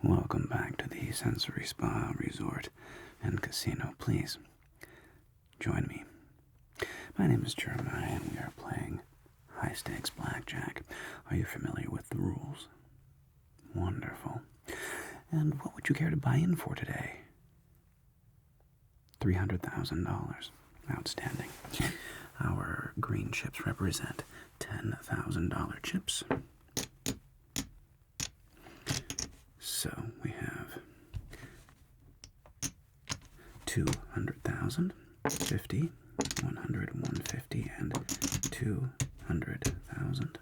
Welcome back to the Sensory Spa Resort and Casino. Please join me. My name is Jeremiah and we are playing high-stakes blackjack. Are you familiar with the rules? Wonderful. And what would you care to buy in for today? $300,000. Outstanding. Our green chips represent $10,000 chips. So we have 200,000, 50, 100, 150, and 200,000.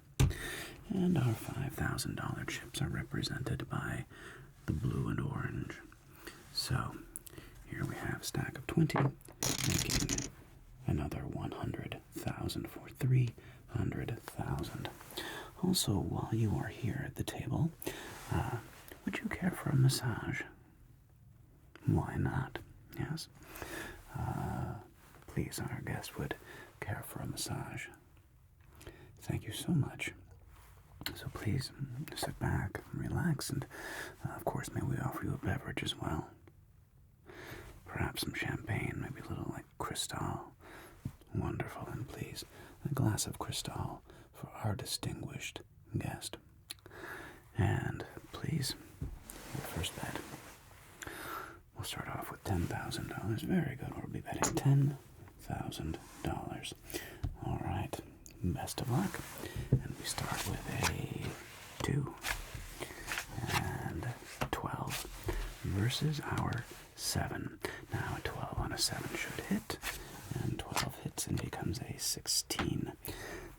And our $5,000 chips are represented by the blue and orange. So here we have a stack of 20, making another 100,000 for 300,000. Also, while you are here at the table, would you care for a massage? Why not? Yes. Please, our guest would care for a massage. Thank you so much. So please sit back, relax, and of course, may we offer you a beverage as well. Perhaps some champagne, maybe a little like Cristal. Wonderful, and please, a glass of Cristal for our distinguished guest. And please, your first bet. We'll start off with $10,000. Very good. We'll be betting $10,000. All right. Best of luck. And we start with a 2 and 12 versus our 7. Now a 12 on a 7 should hit, and 12 hits and becomes a 16.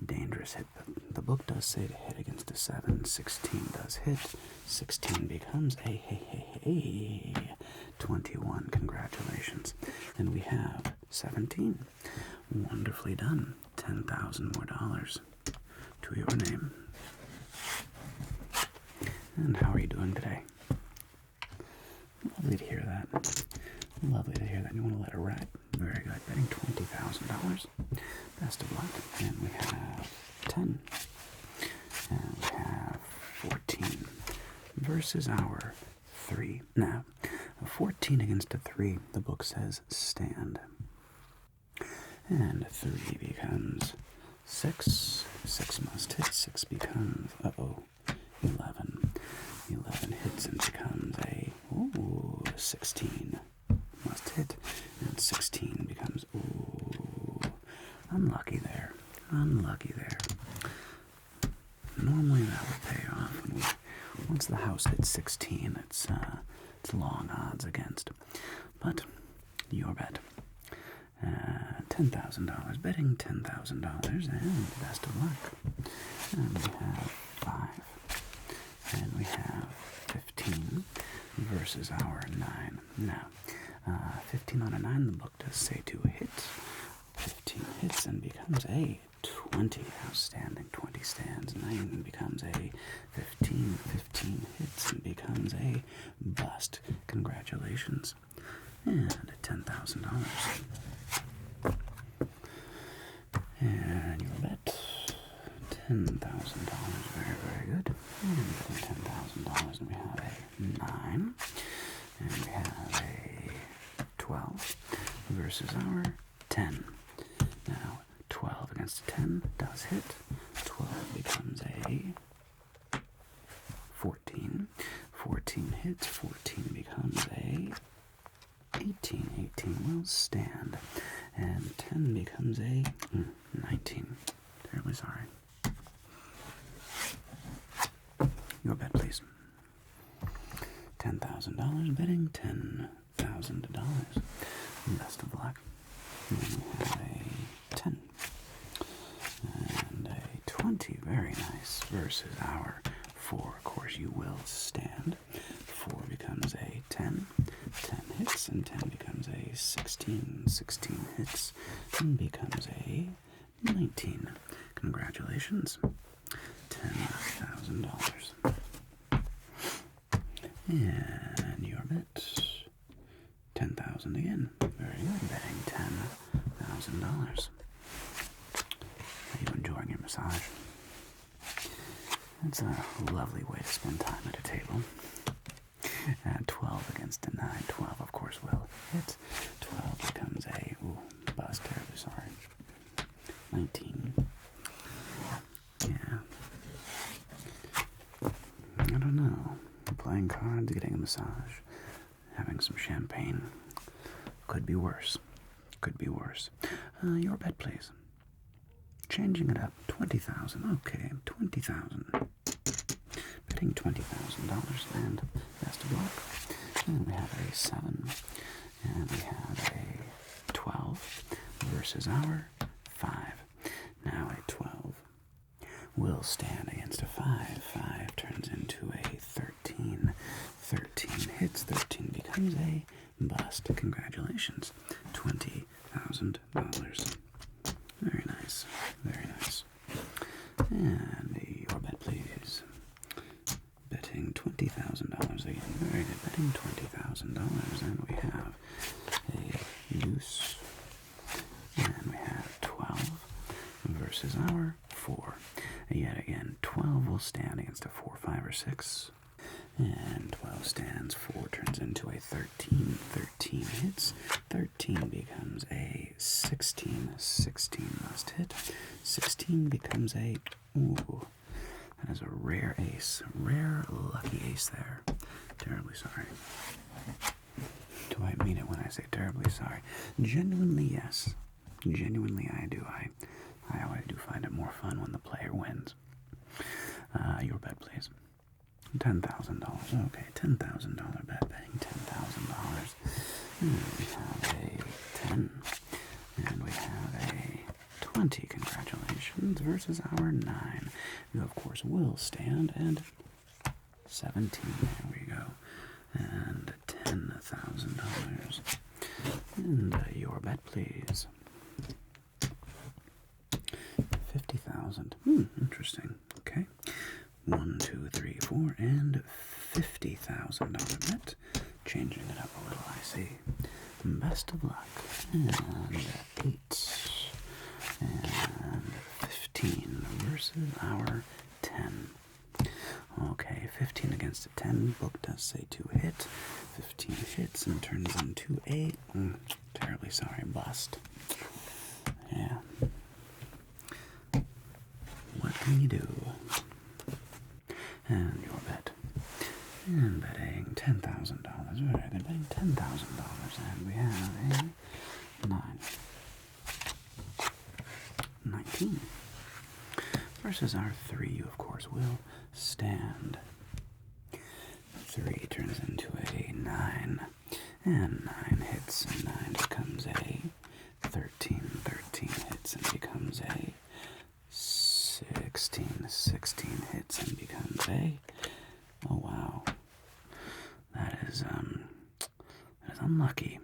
Dangerous hit. The book does say to hit against a 7. 16 does hit. 16 becomes a 21. Congratulations. And we have 17. Wonderfully done. $10,000 more dollars to your name. And how are you doing today? Lovely to hear that. Lovely to hear that. You want to let it ride? Very good. Betting $20,000. Best of luck. And we have 10. And we have 14 versus our 3. Now, a 14 against a 3, the book says stand. And 3 becomes 6. 6 must hit. 6 becomes, 11. 11 hits and becomes a, 16. Must hit. And 16 becomes, unlucky there. Unlucky there. Normally that would pay off. Once the house hits 16, it's long odds against. But your bet. $10,000. Betting $10,000, and best of luck. And we have 5. And we have 15 versus our 9. Now, 15 on a 9, the book does say to hit. 15 hits and becomes a 20. Outstanding. 20 stands. 9 becomes a 15. 15 hits and becomes a bust. Congratulations. And $10,000. And your bet, $10,000. Very, very good. And $10,000. And we have a 9. And we have a 12 versus our 10. Now, 12 against a 10 does hit. 12 becomes a 14. 14 hits. 14 becomes a 18. 18 will stand. And 10 becomes a 19. Terribly sorry. Your bet, please. $10,000. Betting $10,000. Best of luck. And we have a 10. And a 20. Very nice. Versus our 4. Of course, you will stand. 4 becomes a 10. 10 hits, and 10 becomes a 16. 16 hits, and becomes a 19. Congratulations. $10,000. And your bet, 10,000 again. Very good. Betting $10,000. Are you enjoying your massage? It's a lovely way to spend time at a table. And 12 against a 9. 12, of course, will hit. 12 becomes a bust. Terribly sorry. 19. Yeah. I don't know. Playing cards, getting a massage, having some champagne. Could be worse. Could be worse. Your bet, please. Changing it up. 20,000. Okay, 20,000. Betting $20,000 and best of luck. And we have a 7. And we have a 12 versus our 5. Now a 12 will stand against a 5. 5 turns into a 13. 13 hits. 13 becomes a bust. Congratulations. $20,000. Very nice. Very nice. And your bet, please. Betting $20,000 again. Very good. Betting $20,000. And we have a deuce. And we have 12 versus our 4. Yet again, 12 will stand against a 4, 5, or 6. And 12 stands. 4 turns into a 13. 13 hits. 13 becomes a 16. 16 must hit. 16 becomes a... Ooh. That is a rare ace. Rare lucky ace there. Terribly sorry. Do I mean it when I say terribly sorry? Genuinely, yes. Genuinely, I do. I always do find it more fun when the player wins. Your bet, please. $10,000. Okay, $10,000 bet. Betting $10,000. We have a 10. And we have a 20. Congratulations. Versus our 9. You, of course, will stand. And 17. There we go. And $10,000. And your bet, please. 50,000. Interesting. Okay. 1, 2, 3, 4, and $50,000 bet. Changing it up a little, I see. Best of luck. And 8. And 15 versus our 10. Okay, 15 against a 10. Book does say to hit. 15 hits and turns into a... terribly sorry, bust. Yeah. What can you do? And your bet. And betting $10,000. Very good. Betting $10,000. And we have a 9. 19. Versus our 3, you of course will stand. 3 turns into a 9. And 9 hits, and 9 becomes a 13. 13 hits and becomes a 16. 16 hits and becomes a... Oh, wow. That is unlucky.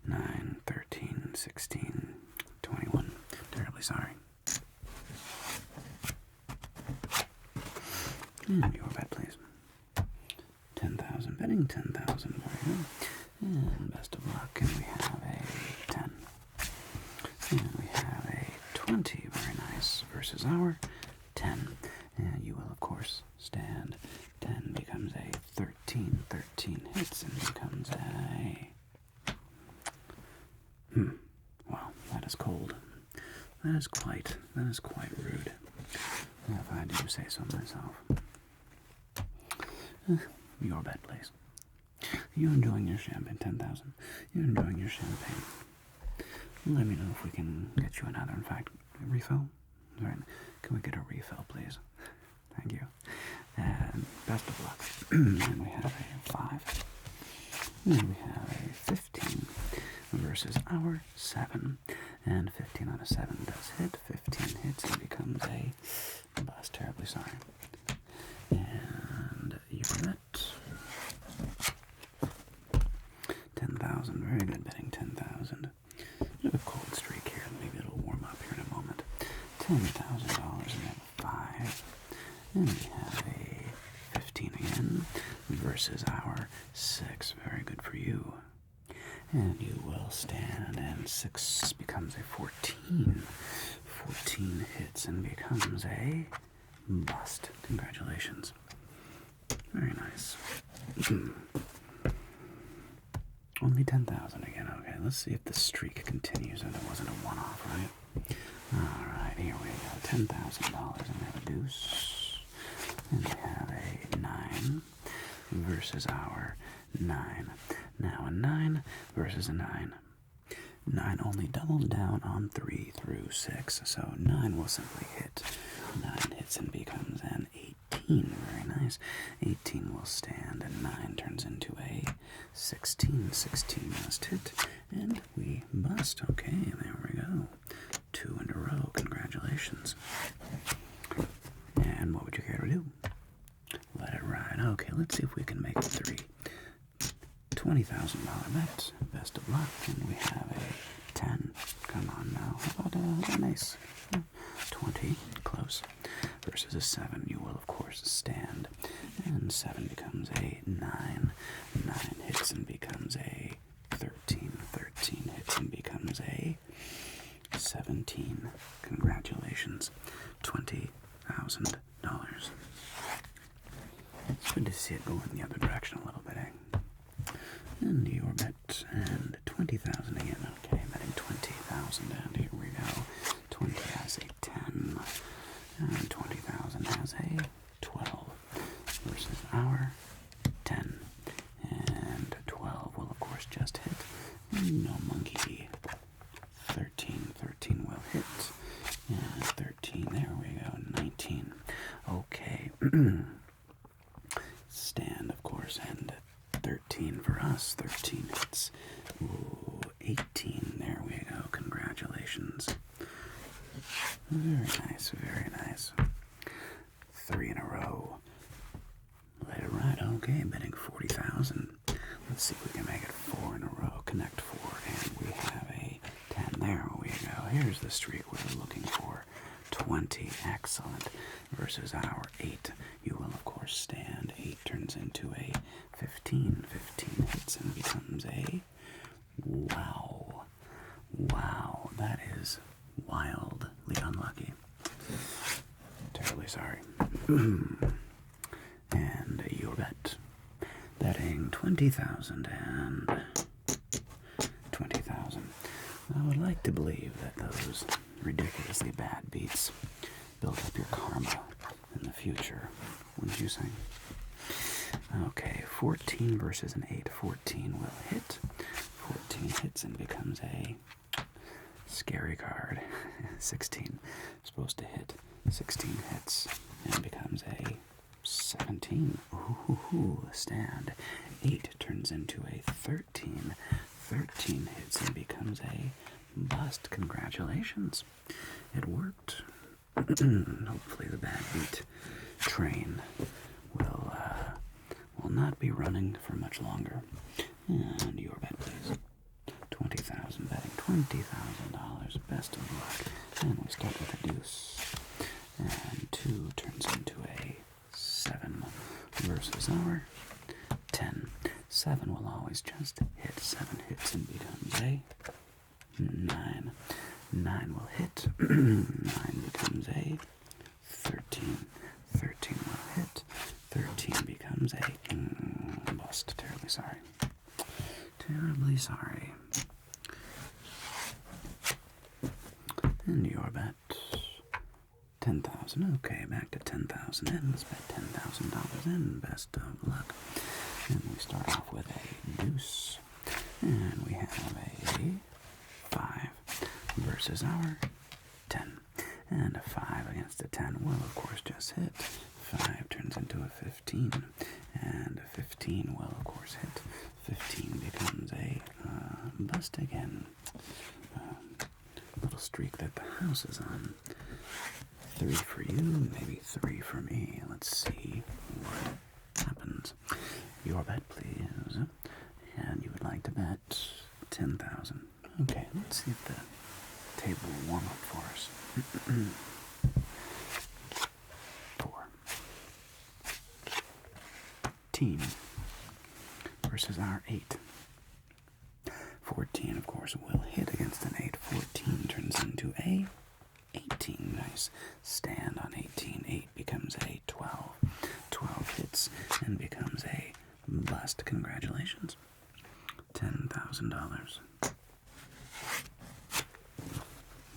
9, 13, 16, 21. Terribly sorry. And your bet, please. 10,000. Betting 10,000. Very good. And best of luck. And we have a 10. And we have a 20. Very nice. Versus our 10. And you will, of course, stand. 10 becomes a 13. 13 hits and becomes a... Wow, that is cold. That is quite rude. If I do say so myself. Your bet, please. You enjoying your champagne? 10,000. You're enjoying your champagne. Let me know if we can get you another. In fact, refill? All right. Can we get a refill, please? Thank you. And best of luck. And we have a 5. And we have a 15 versus our 7. And 15 on a 7 does hit. 15 hits and becomes a bust. Terribly sorry. And your bet. 10,000. Very good. Betting 10,000. We have a cold streak here. Maybe it'll warm up here in a moment. $10,000 and then 5. And we have a 15 again versus our 6. Very good for you. And you will stand, and 6 becomes a 14. 14 hits and becomes a bust. Congratulations. Very nice. Only 10,000 again. Okay, let's see if the streak continues and it wasn't a one-off, right? Alright, here we go. $10,000 and we have a deuce. And we have a 9 versus our 9. Now a 9 versus a 9. 9 only doubles down on 3 through 6, so 9 will simply hit. 9 hits and becomes an 18. Very nice. 18 will stand, and 9 turns into a 16. 16 must hit, and we bust. Okay, there we go. 2 in a row. Congratulations. And what would you care to do? Let it ride. Okay, let's see if we can make it 3. $20,000 bet. Best of luck. And we have a 10. Come on now. How about a nice 20? Close. Versus a 7. You will, of course, stand. And 7 becomes a 9. 9 hits and becomes a 13. 13 hits and becomes a 17. Congratulations. $20,000. It's good to see it going the other direction a little bit, eh? And your bet, and 20,000 again. Okay, betting 20,000, and here we go. 20 has a 10, and 20,000 has a 12 versus our 10, and 12 will of course just hit. No monkey. 13, 13 will hit, and 13. There we go. 19. Okay. Stand, of course, and 13 for us. 13 hits. Ooh, 18. There we go. Congratulations. Very nice, very nice. 3 in a row. Let it ride. Okay, betting 40,000. Let's see if we can make it 4 in a row. Connect 4, and we have a 10. There we go. Here's the streak we're looking for. 20. Excellent. Versus our 8. You will, of course, stand. 8 turns into a 15. 15 hits and becomes a... Wow. Wow. That is wildly unlucky. Terribly sorry. And your bet. Betting 20,000 and 20,000. I would like to believe that those ridiculously bad beats build up your karma in the future, wouldn't you say? Okay, 14 versus an 8. 14 will hit. 14 hits and becomes a scary card. 16 supposed to hit. 16 hits and becomes a 17. Ooh, stand. 8 turns into a 13. 13 hits and becomes a bust. Congratulations. It worked. Hopefully the bad beat train will not be running for much longer. And your bet, please. 20,000 betting $20,000. Best of luck. And we start with a deuce. And 2 turns into a 7 versus our 10. 7 will always just hit. 7 hits and becomes a 9. 9 will hit. 9 becomes a 13. 13 will hit. 13 becomes a bust. Terribly sorry. Terribly sorry. And your bet. 10,000. Okay, back to 10,000. And let's bet $10,000 and best of luck. And we start off with a deuce. And we have a 5 versus our 10. And a 5 against a 10 will, of course, just hit. 5 turns into a 15. And a 15 will, of course, hit. 15 becomes a bust again. Little streak that the house is on. 3 for you, maybe 3 for me. Let's see what happens. Your bet, please. And you would like to bet 10,000. Okay, let's see if the table will warm up for us. 4. Team versus our 8. 14, of course, will hit against an 8. 14 turns into a 18. Nice. Stand on 18. 8 becomes a 12. 12 hits and becomes a bust. Congratulations. $10,000.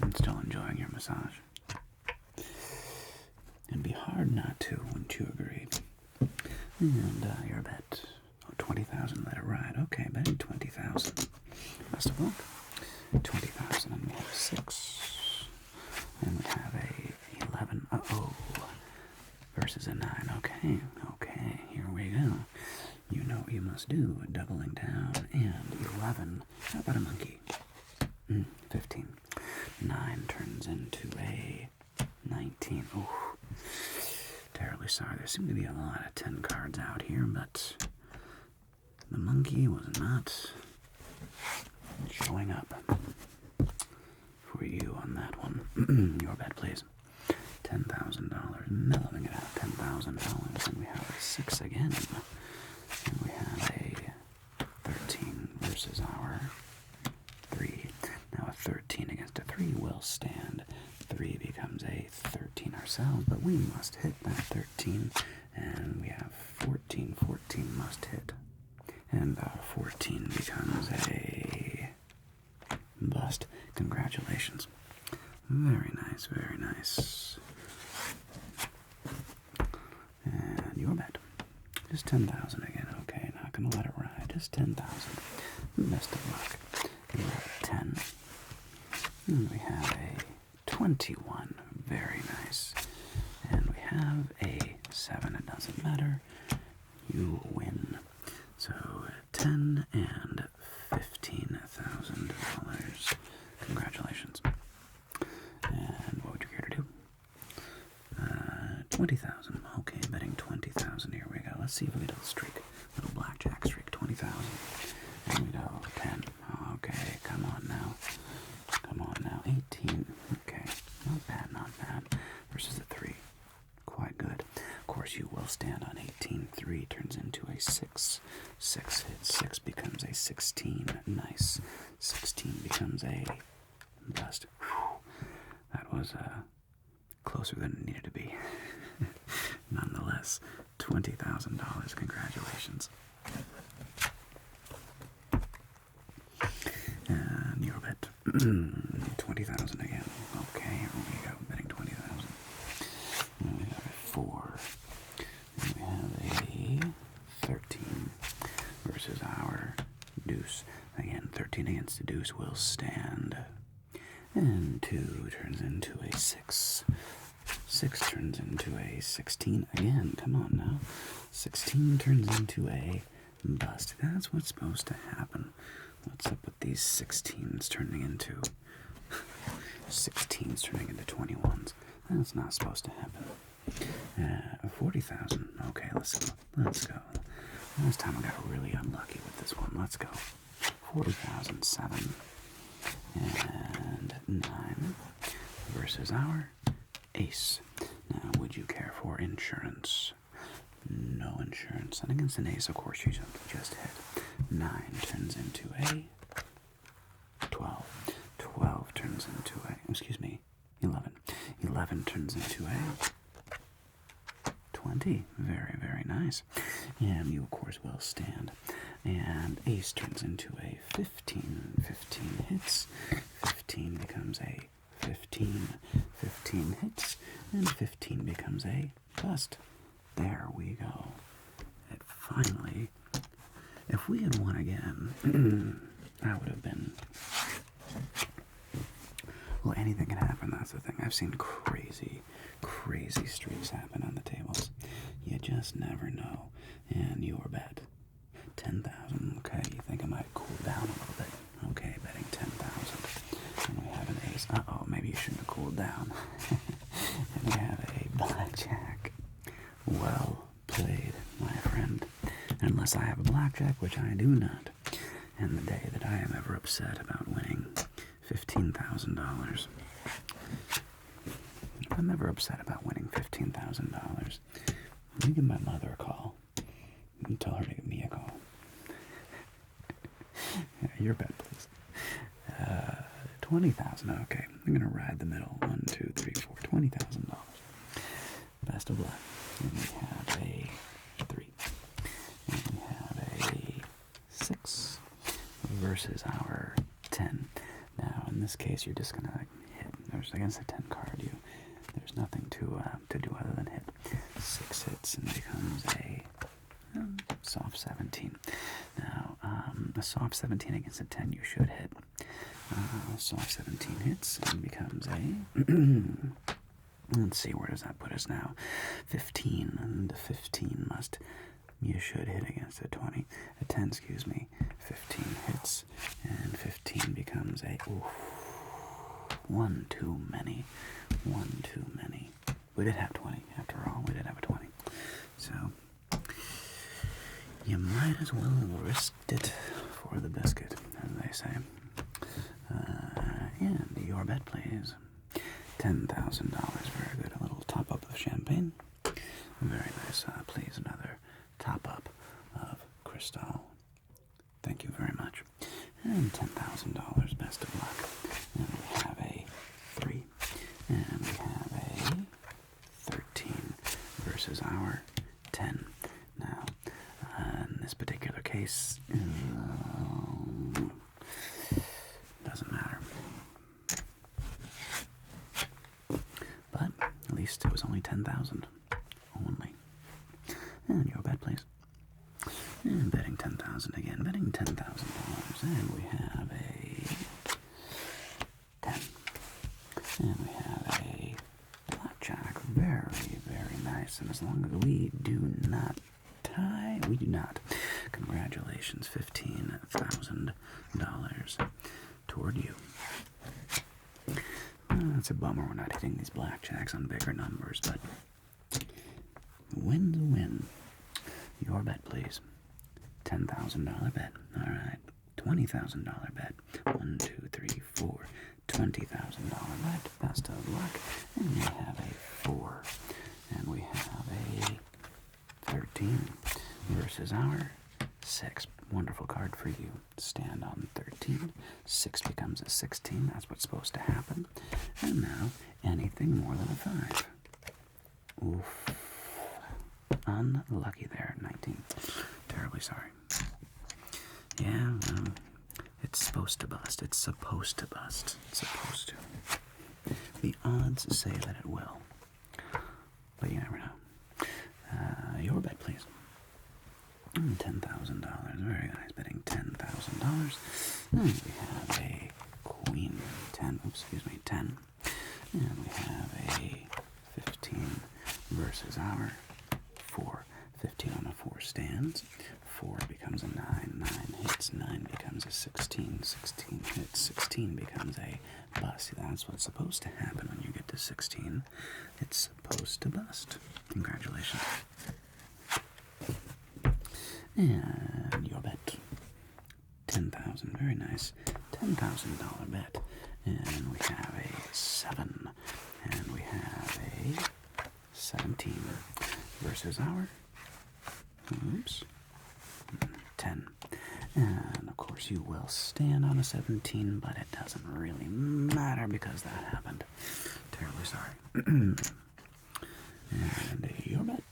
I'm still enjoying your massage. It'd be hard not to, wouldn't you agree? And your bet. Oh, 20,000, let it ride. Okay, betting 20,000. Best of luck. 20,000, and we have a 6. And we have a 11. Uh-oh. Versus a 9. Okay, okay, here we go. You know what you must do. Doubling down. And 11. How about a monkey? 15. 9 turns into a 19. Oh, terribly sorry. There seem to be a lot of 10 cards out here, but the monkey was not showing up for you on that one. Your bet, please. $10,000. Mellowing it out. $10,000. And we have a 6 again. And we have a 13 versus our 3. Now a 13 against a 3 will stand. 3 becomes a 13 ourselves, but we must hit that 13. And we have 14. 14 must hit. And 14 becomes a bust. Congratulations. Very nice, very nice. And your bet. Just 10,000 again. Okay, not gonna let it ride. Just 10,000. Best of luck. We have a 10. And we have a 21. Very nice. And we have a 7. It doesn't matter. You win. So 10 and $15,000. Congratulations. And what would you care to do? 20,000. Okay, betting 20,000. Here we go. Let's see if we get a streak. A little blackjack streak. 20,000. Here we go. 10. Okay, come on now. Come on now. 18. Okay, not bad, not bad. Versus a 3. Quite good. Of course, you will stand on 18. 3 turns into a 6. 6 hits. 6 becomes a 16. Nice. 16 becomes a bust. Whew. That was closer than it needed to be. Nonetheless, $20,000. Congratulations. And your bet. 20,000 again. Okay, here we go. Betting 20,000. And we have a 4. And we have a 13 versus our deuce. Again, 13 against the deuce will stand. And 2 turns into a 6. 6 turns into a 16 again. Come on now. 16 turns into a bust. That's what's supposed to happen. What's up with these 16s turning into 16s turning into 21s? That's not supposed to happen. 40,000. Okay, let's go. Let's go. Last time I got really unlucky with this one. Let's go. 40,000. 7 and 9 versus our ace. Now, would you care for insurance? No insurance. And against an ace, of course, you just hit. 9 turns into a 12. 12 turns into a, 11. 11 turns into a 20. Very, very nice. And you, of course, will stand. And ace turns into a 15. 15 hits. 15 becomes a 15. 15 hits. And 15 becomes a bust. There we go. It finally, if we had won again, I would have been, well, anything can happen, that's the thing. I've seen crazy, crazy streaks happen on the tables. You just never know. And your bet, 10,000. Okay, you think I might cool down a little bit. Okay, betting 10,000. And we have an ace. Uh-oh, maybe you shouldn't have cooled down. And we have a blackjack. Well played, my friend. Unless I have a blackjack, which I do not. And the day that I am ever upset about winning $15,000. If I'm ever upset about winning $15,000, let me give my mother a call and tell her to give me a call. Your bet, please. 20,000. Okay, I'm gonna ride the middle. 1, 2, 3, 4. $20,000. Best of luck. And we have a 3. And we have a versus our 10. Now, in this case, you're just gonna hit. There's against a 10 card. There's nothing to do other than hit. 6 hits and becomes a soft 17. Now, a soft 17 against a 10, you should hit. Soft 17 hits and becomes a. Let's see, where does that put us now? 15, and the 15 must. You should hit against a 20. A 10, excuse me. 15 hits, and 15 becomes a. Oof, one too many. One too many. We did have 20, after all. We did have a 20. So, you might as well have risked it for the biscuit, as they say. And your bet, please. $10,000. Very good. A little top-up of champagne. Very nice. Please, another top-up of Cristal. Thank you very much. And $10,000. Best of luck. And we have a 3. And we have a 13 versus our 10. Now, in this particular case, doesn't matter. But at least it was only 10,000. Only. And your bet, please. And betting 10,000 again. Betting $10,000. And we have a 10. And we have a Blackjack. Very, very nice. And as long as we do not tie, we do not. Congratulations, $15,000 toward you. It's a bummer we're not hitting these blackjacks on bigger numbers, but win's a win. Your bet, please. $10,000 bet. All right. $20,000 bet. 1, 2, 3, 4. $20,000 bet. Best of luck. And we have a 4. And we have a 13 versus our 6. Wonderful card for you. Stand on 13. 6 becomes a 16. That's what's supposed to happen. And now, anything more than a 5. Oof. Unlucky there, 19. Terribly sorry. Yeah, well, it's supposed to bust. It's supposed to bust. It's supposed to. The odds say that it will. But you never know. Your bet, please. $10,000. Very nice. Betting $10,000. And we have a queen. 10. Oops, excuse me. 10. And we have a 15 versus our 4. 15 on a 4 stands. 4 becomes a 9. 9 hits. 9 becomes a 16. 16 hits. 16 becomes a bust. That's what's supposed to happen when you get to 16. It's supposed to bust. Congratulations. And your bet. 10,000. Very nice. $10,000 bet. And we have a 7. And we have a 17 versus our, oops, 10. And of course you will stand on a 17, but it doesn't really matter because that happened. Terribly sorry. And your bet.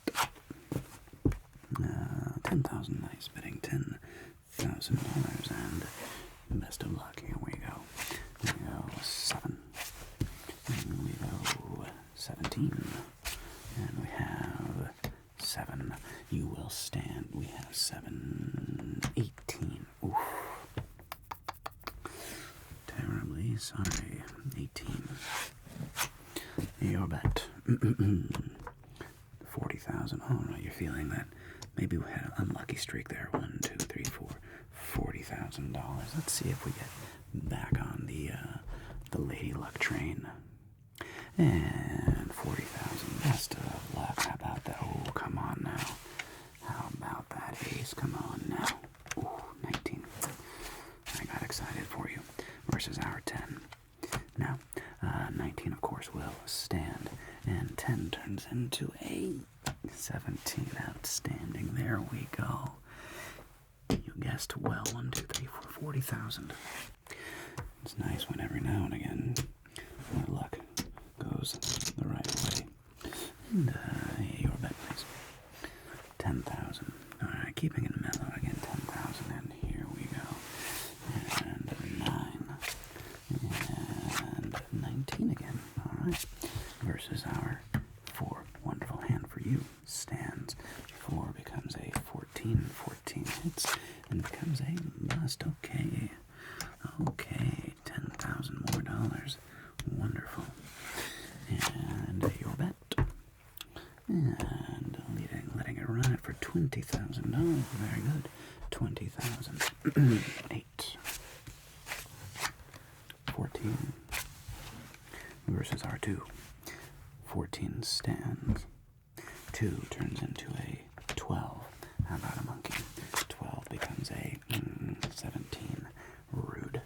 10,000. Nice. Betting $10,000. And best of luck. Here we go. We go 7. And we go 17. And we have 7. You will stand. We have 7. 18. Oof. Terribly sorry. 18. Your bet. 40,000. Oh no, you're feeling that. Maybe we had an unlucky streak there. 1, 2, 3, 4. $40,000. Let's see if we get back on the Lady Luck train. And 40,000. Best of luck. How about that? Oh, come on now. How about that ace? Come on now. Ooh, 19. I got excited for you. Versus our 10. Now, 19, of course, will stand. And 10 turns into a 17. Outstanding. There we go. You guessed well. 1, 2, 3, 4, 40,000. It's nice when every now and again my luck goes the right way. And your bet, please. 10,000. All right, keeping it mellow again. 10,000, and here we go. stands. 4 becomes a 14. 14 hits and becomes a bust. Okay. Okay, $10,000 more dollars. Wonderful. And your bet. And letting it ride for $20,000. Very good. 20,000. 8. 14 versus R2. 14 stands. 2 turns into a 12. How about a monkey? 12 becomes a 17. Rude.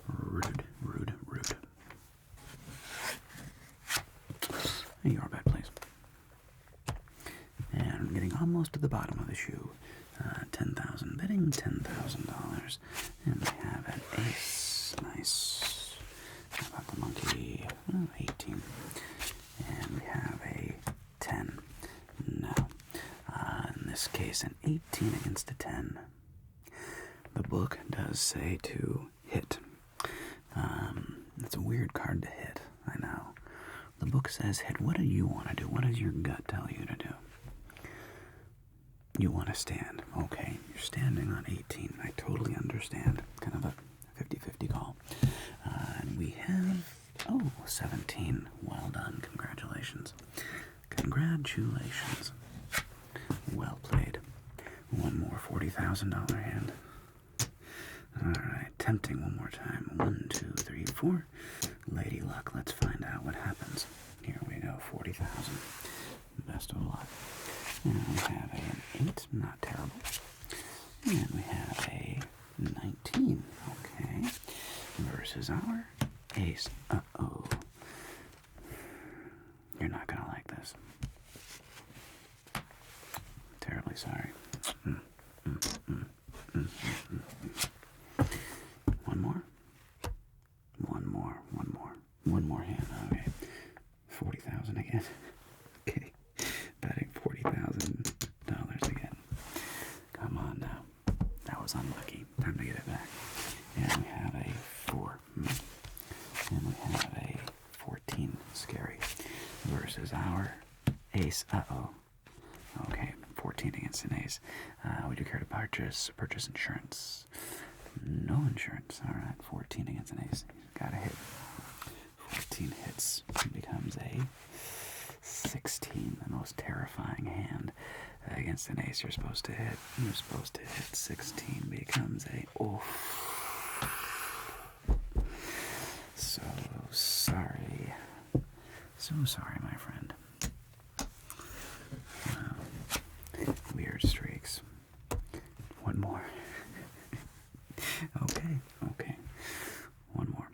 Rude, rude, rude. Your bet, please. And I'm getting almost to the bottom of the shoe. 10,000 betting, $10,000. And we have an ace. Nice. How about the monkey? 18. And we have a 10. Now, in this case, an 18 against a 10. The book does say to hit. It's a weird card to hit, I know. The book says hit. What do you want to do? What does your gut tell you to do? You want to stand. Okay, you're standing on 18. I totally understand. Kind of a 50-50 call. And we have, 17. Well done. Congratulations. Congratulations. Well played. One more $40,000 hand. Alright, tempting one more time. 1, 2, 3, 4. Lady luck. Let's find out what happens. Here we go. 40,000. Best of luck. And we have an 8. Not terrible. And we have a 19. Okay. Versus our ace. Uh-oh. You're not going to like this. Terribly sorry. One more hand. Okay. 40,000 again. Okay. Betting $40,000 again. Come on now. That was unlucky. Time to get it back. And we have a 4. And we have a 14. Scary. Versus our ace. Uh-oh. Okay. 14 against an ace. Would you care to purchase insurance? No insurance. All right. 14 against an ace. Got a hit. 14 hits. Becomes a 16. The most terrifying hand against an ace you're supposed to hit. You're supposed to hit 16. Becomes a So sorry. So sorry, my friend. Weird streaks. One more. Okay. One more.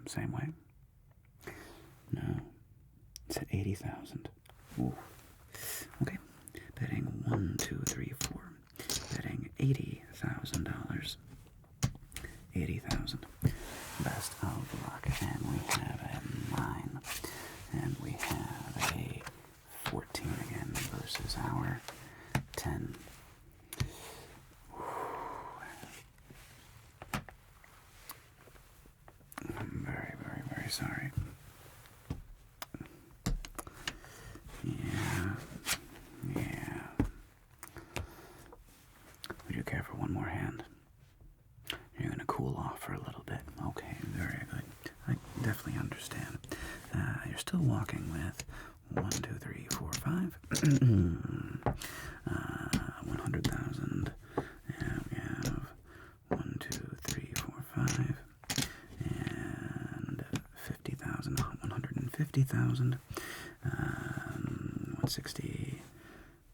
Same way. No. It's at 80,000. Ooh. Okay. Betting 1, 2, 3, 4. Betting $80,000. 80,000. Best of luck. And we have a 9. And we have a 14 again versus our 10. I'm very, very, very sorry. Yeah. Would you care for one more hand? You're going to cool off for a little bit. Okay, very good. I definitely understand. You're still walking with 1, 2, 3, 4, 5. 100,000. And we have 1, 2, 3, 4, 5. And 50,000. 150,000. 160.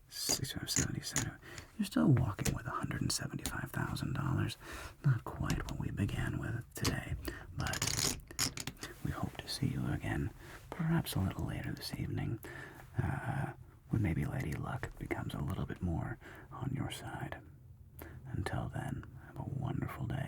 65, 77. You're still walking with $175,000. Not quite what we began with today, but we hope to see you again, perhaps a little later this evening, when maybe Lady Luck becomes a little bit more on your side. Until then, have a wonderful day.